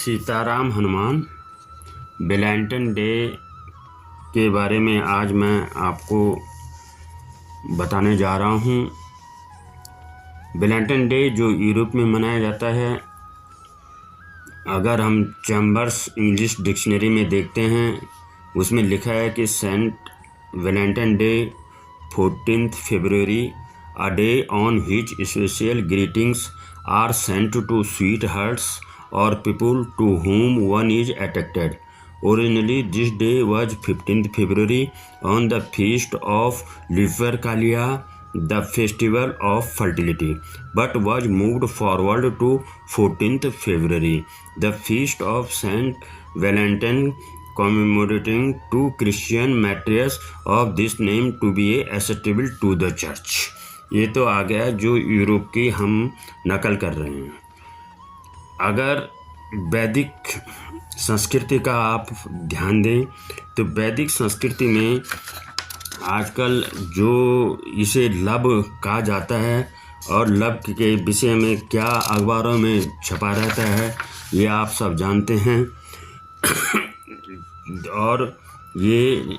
Sitaram Hanuman Valentine day के बारे में आज मैं आपको बताने जा रहा हूँ। वैलेंटाइन डे जो यूरोप में मनाया जाता है, अगर हम चैम्बर्स इंग्लिश डिक्शनरी में देखते हैं, उसमें लिखा है कि Saint Valentine Day 14th February, a day on which special greetings are sent to sweethearts or people to whom one is attracted. Originally, this day was 15th February on the feast of Lupercalia, the festival of fertility, but was moved forward to 14th February, the feast of Saint Valentine, commemorating two Christian martyrs of this name to be acceptable to the church. ये तो आ गया जो Europe की हम नकल कर रहे हैं। अगर वैदिक संस्कृति का आप ध्यान दें तो वैदिक संस्कृति में आजकल जो इसे लव कहा जाता है और लव के विषय में क्या अखबारों में छपा रहता है, ये आप सब जानते हैं। और ये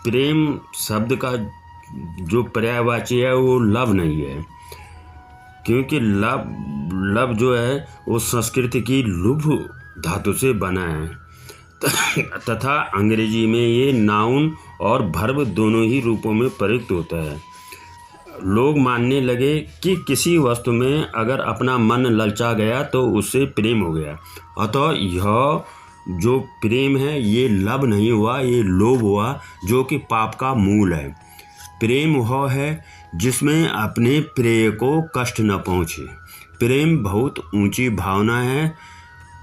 प्रेम शब्द का जो पर्यायवाची है वो लव नहीं है, क्योंकि लव जो है वो संस्कृत की लुभ धातु से बना है तथा अंग्रेजी में ये नाउन और वर्ब दोनों ही रूपों में प्रयुक्त होता है। लोग मानने लगे कि किसी वस्तु में अगर अपना मन ललचा गया तो उससे प्रेम हो गया, अतः यह जो प्रेम है ये लव नहीं हुआ, ये लोभ हुआ, जो कि पाप का मूल है। प्रेम वह है जिसमें अपने प्रिय को कष्ट न पहुँचे। प्रेम बहुत ऊंची भावना है,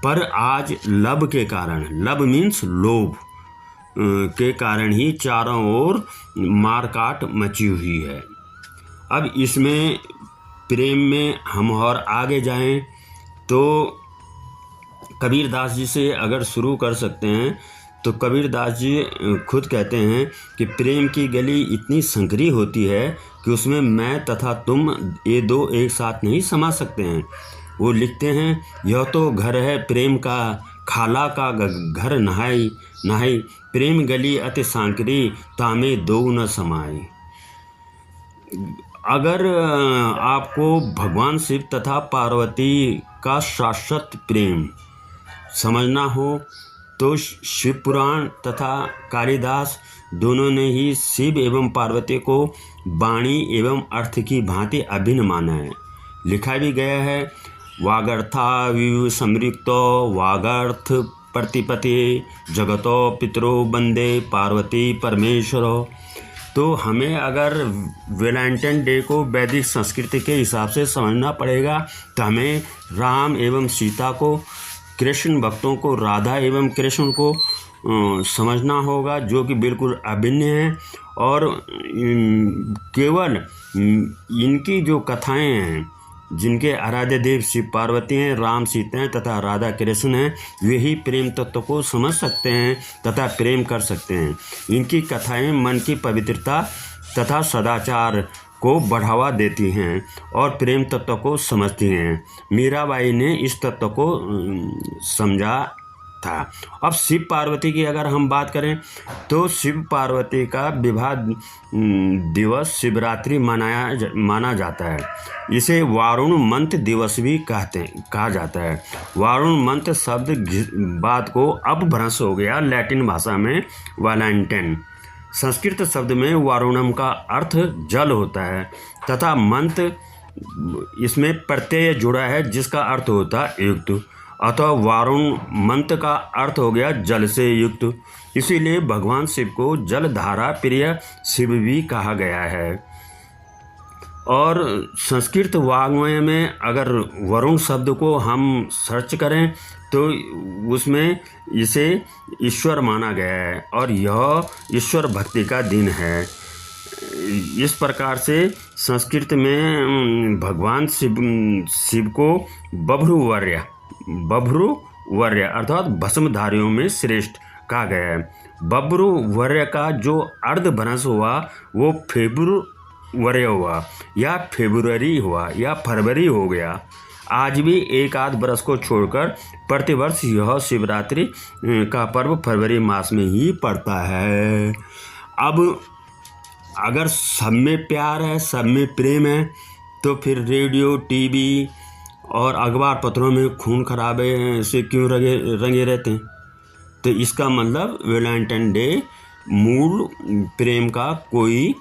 पर आज लव के कारण, लव मीन्स लोभ के कारण ही चारों ओर मारकाट मची हुई है। अब इसमें प्रेम में हम और आगे जाएं तो कबीरदास जी से अगर शुरू कर सकते हैं तो कबीरदास जी खुद कहते हैं कि प्रेम की गली इतनी संकरी होती है कि उसमें मैं तथा तुम ये दो एक साथ नहीं समा सकते हैं। वो लिखते हैं, यह तो घर है प्रेम का, खाला का घर नहाई नहाई, प्रेम गली अति सांकरी, तामे दो न समाई। अगर आपको भगवान शिव तथा पार्वती का शाश्वत प्रेम समझना हो तो शिव पुराण तथा कालिदास दोनों ने ही शिव एवं पार्वती को वाणी एवं अर्थ की भांति अभिन्न माना है। लिखा भी गया है, वागर्था विव समृक्तो वागर्थ प्रतिपति जगतो पितरो वंदे पार्वती परमेश्वरो। तो हमें अगर वैलेंटाइन डे को वैदिक संस्कृति के हिसाब से समझना पड़ेगा तो हमें राम एवं सीता को, कृष्ण भक्तों को राधा एवं कृष्ण को समझना होगा, जो कि बिल्कुल अभिन्न है। और केवल इनकी जो कथाएं हैं, जिनके आराध्य देव शिव पार्वती हैं, राम सीता हैं तथा राधा कृष्ण हैं, वे ही प्रेम तत्व को समझ सकते हैं तथा प्रेम कर सकते हैं। इनकी कथाएं मन की पवित्रता तथा सदाचार को बढ़ावा देती हैं और प्रेम तत्व को समझती हैं। मीराबाई ने इस तत्व को समझा था। अब शिव पार्वती की अगर हम बात करें तो शिव पार्वती का विवाह दिवस शिवरात्रि माना जाता है। इसे वारुण मंत्र दिवस भी कहा जाता है। वारुण मंत्र शब्द बात को अपभ्रंश हो गया लैटिन भाषा में वैलेंटाइन। संस्कृत शब्द में वारुणम का अर्थ जल होता है तथा मंत्र इसमें प्रत्यय जुड़ा है जिसका अर्थ होता है युक्त, अतः वारुण मंत्र का अर्थ हो गया जल से युक्त। इसीलिए भगवान शिव को जलधारा प्रिय शिव भी कहा गया है। और संस्कृत वाङ्मय में अगर वरुण शब्द को हम सर्च करें तो उसमें इसे ईश्वर माना गया है और यह ईश्वर भक्ति का दिन है। इस प्रकार से संस्कृत में भगवान शिव को बभ्रुवर्य अर्थात भस्मधारियों में श्रेष्ठ कहा गया है। बभ्रुवर्य का जो अर्धभ्रंश हुआ वो फेब्रुवरी हुआ या फेब्रुअरी हुआ या फरवरी हो गया। आज भी एक आध बरस को छोड़कर प्रतिवर्ष यह शिवरात्रि का पर्व फरवरी मास में ही पड़ता है। अब अगर सब में प्यार है, सब में प्रेम है, तो फिर रेडियो, टीवी और अखबार पत्रों में खून खराबे से क्यों रंगे रहते हैं? तो इसका मतलब वैलेंटाइन डे मूल प्रेम का कोई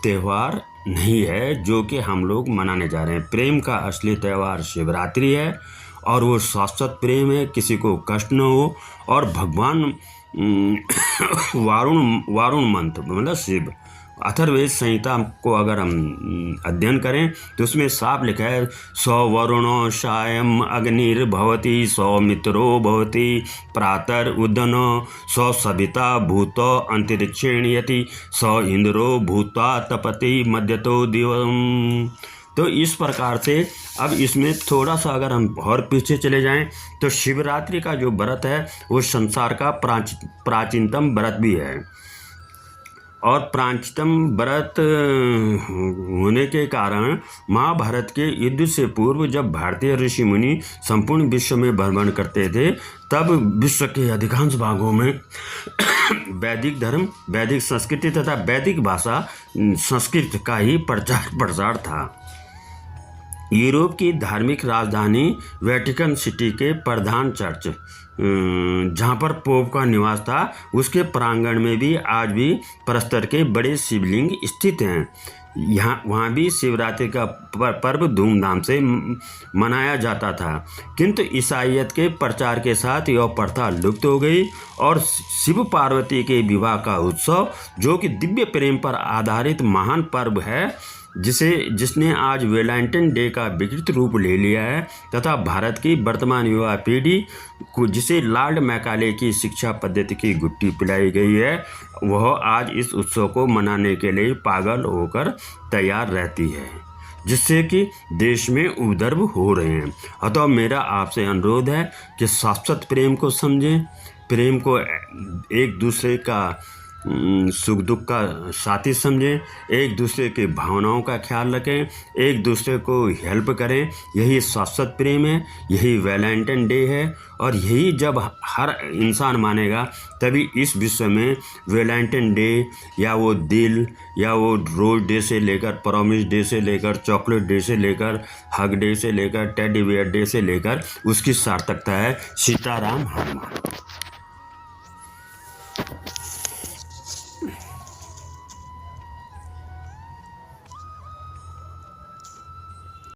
त्यौहार नहीं है जो कि हम लोग मनाने जा रहे हैं। प्रेम का असली त्यौहार शिवरात्रि है और वो शाश्वत प्रेम है, किसी को कष्ट न हो। और भगवान वारुण मंत्र मतलब शिव अथर्ववेद संहिता को अगर हम अध्ययन करें तो उसमें साफ लिखा है, सौ वरुणो सायं अग्निर्भवति, सौ मित्रो भवति प्रातः उदनो, सौ सविता भूतो अंतरिक्षेण यति, सौ इंद्रो भूत्वा तपति मध्यतो दिवम। तो इस प्रकार से अब इसमें थोड़ा सा अगर हम और पीछे चले जाएं तो शिवरात्रि का जो व्रत है वो संसार का प्राचीनतम व्रत भी है। और प्राचीनतम व्रत होने के कारण महाभारत के युद्ध से पूर्व जब भारतीय ऋषि मुनि संपूर्ण विश्व में भ्रमण करते थे तब विश्व के अधिकांश भागों में वैदिक धर्म, वैदिक संस्कृति तथा वैदिक भाषा संस्कृत का ही प्रचार प्रसार था। यूरोप की धार्मिक राजधानी वेटिकन सिटी के प्रधान चर्च जहाँ पर पोप का निवास था उसके प्रांगण में भी आज भी प्रस्तर के बड़े शिवलिंग स्थित हैं। वहाँ भी शिवरात्रि का पर्व धूमधाम से मनाया जाता था, किंतु ईसाईयत के प्रचार के साथ यह प्रथा लुप्त हो गई और शिव पार्वती के विवाह का उत्सव जो कि दिव्य प्रेम पर आधारित महान पर्व है जिसने आज वैलेंटाइन डे का विकृत रूप ले लिया है तथा भारत की वर्तमान युवा पीढ़ी को जिसे लॉर्ड मैकाले की शिक्षा पद्धति की गुट्टी पिलाई गई है वह आज इस उत्सव को मनाने के लिए पागल होकर तैयार रहती है, जिससे कि देश में उपद्रव हो रहे हैं। अतः मेरा आपसे अनुरोध है कि शाश्वत प्रेम को समझें, प्रेम को एक दूसरे का सुख दुख का साथी समझें, एक दूसरे की भावनाओं का ख्याल रखें, एक दूसरे को हेल्प करें। यही शाश्वत प्रेम है, यही वैलेंटाइन डे है। और यही जब हर इंसान मानेगा तभी इस विश्व में वैलेंटाइन डे या वो दिल या वो रोज डे से लेकर प्रॉमिस डे से लेकर चॉकलेट डे से लेकर हग डे से लेकर टेडी बियर डे से लेकर उसकी सार्थकता है। सीताराम हनुमान।